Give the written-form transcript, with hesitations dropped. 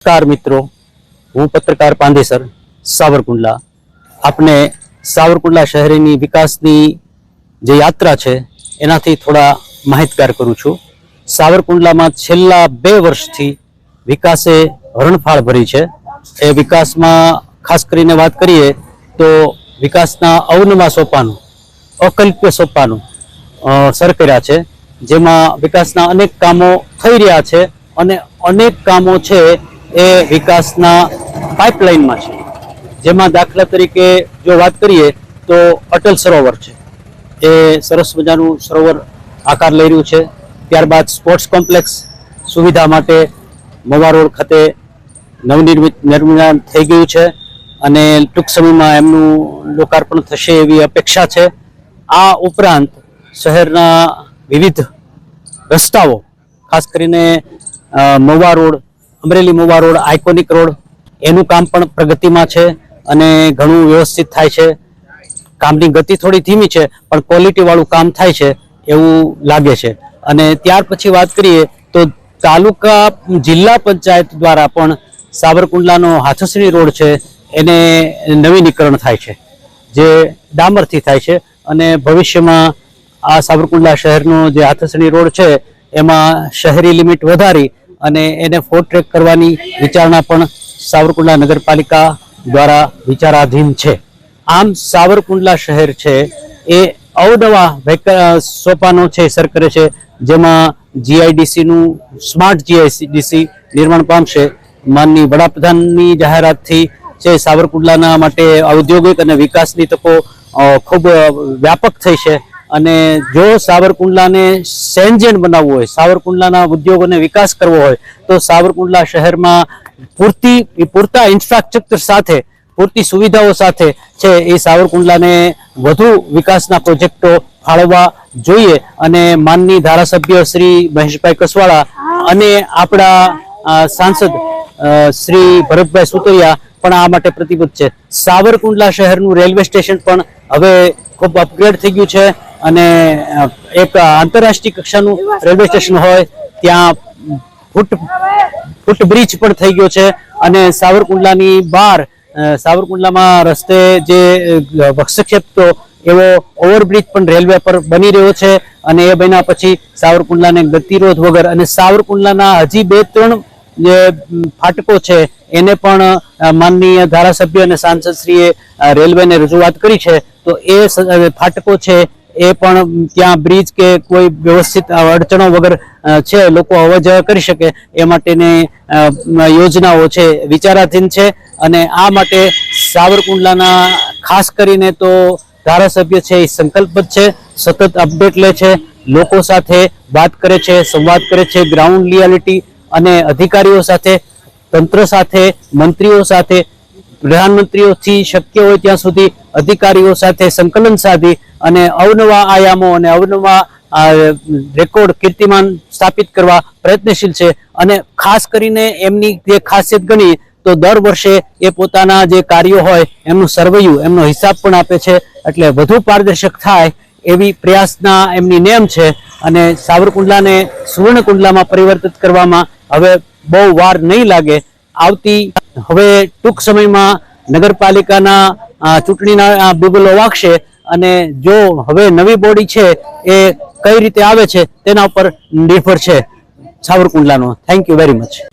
नमस्कार मित्रों, हूँ पत्रकार पांदेसर सावरकुंडला आपने सावरकुंडला शहरीनी विकासनी जे यात्रा छे एनाथी थोड़ा माहितगार करूँ छूं। सावरकुंडलामां छेल्ला 2 वर्षथी विकासे हरणफाळ भरी छे। ए विकासमां खास करीने वात करीए तो विकासना अवनवा सोपानो, अकल्प्य सोपानो सर कर्या छे, जेमां विकासना अनेक कामो थई रह्या छे अने अनेक कामो छे ए विकासना पाइपलाइन में है। जेमां दाखला तरीके जो बात करिए तो अटल सरोवर है, ए सरस मजानुं सरोवर आकार लई रह्युं छे। त्यारबाद स्पोर्ट्स कॉम्प्लेक्स सुविधा माटे मवा रोड खाते नवनिर्मित निर्माण थई गयुं छे अने टूंक समयमां एमनुं लोकार्पण थशे एवी अपेक्षा छे। आ उपरांत शहेरना विविध रस्ताओ खास करीने Mahuva road, Amreli Mahuva road, iconic road एનું કામ પણ પ્રગતિમાં છે અને ઘણું વ્યવસ્થિત થાય છે। કામની ગતિ થોડી ધીમી છે પણ ક્વોલિટી વાળું કામ થાય છે એવું લાગે છે। અને ત્યાર પછી વાત કરીએ તો તાલુકા જિલ્લા પંચાયત દ્વારા પણ સાવરકુંડલાનો હાથસણી રોડ છે એને નવીનીકરણ થાય છે, જે ડામરથી થાય છે અને ભવિષ્યમાં આ સાવરકુંડલા શહેરનો જે હાથસણી રોડ છે એમાં શહેરી લિમિટ વધારી અને એને 4 ટ્રેક કરવાની વિચારણા પણ सावरकुंडला नगरपालिका द्वारा विचाराधीन है। आम सावरकुंडला शहर है ए अवनवा सोपानो छे सर करे छे, जेमां जीआईडीसी नु स्मार्ट जीआईडीसी निर्माण पामशे। माननीय वडाप्रधाननी जाहेरातथी छे सावरकुंडलाना माटे औद्योगिक अने विकासनी तको खूब व्यापक थई छे अने जो सावरकुंडलाने सेंजेन बनाववुं होय, सावरकुंडलाना उद्योगोने विकास करवो होय तो सावरकुंडला शहेरमां पूरता इंफ्रास्ट्रक्चर साथे पूरती सुविधाओं साथे छे ए सावरकुंडलाने वधु विकासना प्रोजेक्टो फाळववा जोईए अने माननीय धारासभ्य श्री महेशभाई कसवाड़ा अने आपड़ा सांसद श्री भरतभाई सुतरिया पण आ माटे प्रतिबद्ध छे। सावरकुंडला शहेरनुं रेलवे स्टेशन पण हवे खूब अपग्रेड थई गयुं छे अने एक आंतरराष्ट्रीय कक्षानुं रेलवे स्टेशन होय त्यां फूट ब्रिज पण थई गयो छे अने सावरकुंडलानी बहार सावरकुंडलामां रस्ते जे हस्तक्षेप तो एवो ओवरब्रिज पण रेलवे पर बनी रह्यो छे अने ए बन्या पछी सावरकुंडलाने गतिरोध वगर अने सावरकुंडलाना हजी 2-3 जे फाटको छे एने पण माननीय धारासभ्य अने सांसदश्रीए रेलवेने रजूआत करी छे तो ए फाटको छे ए पण त्यां ब्रिज के कोई व्यवस्थित अड़चणों वगर छे लोको अवर जवर करी शके ए माटेनी योजनाओ छे विचाराधीन छे अने आ माटे सावरकुंडलाना खास करीने तो धारासभ्य छे संकल्पबद्ध छे, सतत अपडेट ले छे, लोको साथे बात करे छे, संवाद करे छे, ग्राउंड रियालिटी अने अधिकारीओ साथे, तंत्र साथे, मंत्रीओ साथे, प्रधानमंत्रीओथी शक्य होय त्यां सुधी अधिकारीओ साथे संकलन साधी अने अवनवा आयामो अने अवनवा रेकॉर्ड कीर्तिमान स्थापित करवा प्रयत्नशील छे। अने खास करीने एमनी जे खासियत गणी तो दर वर्षे ए पोताना जे कार्यो होय एमनुं सर्वेयु एमनो हिसाब पण आपे छे, एटले वधु पारदर्शक थाय एवी प्रयासना एमनी नेम छे अने सावरकुंडलाने सुवर्णकुंडलामां परिवर्तित करवामां हवे बहु वार नहीं लागे। आवती हवे टूंक समयमां नगरपालिकाना चूंटणीना बुगलो वागशे अने जो हवे नवी बॉडी छे ए कई रीते आवे छे तेना पर निर्भर छे सावरकुंडलानो। Thank you very much.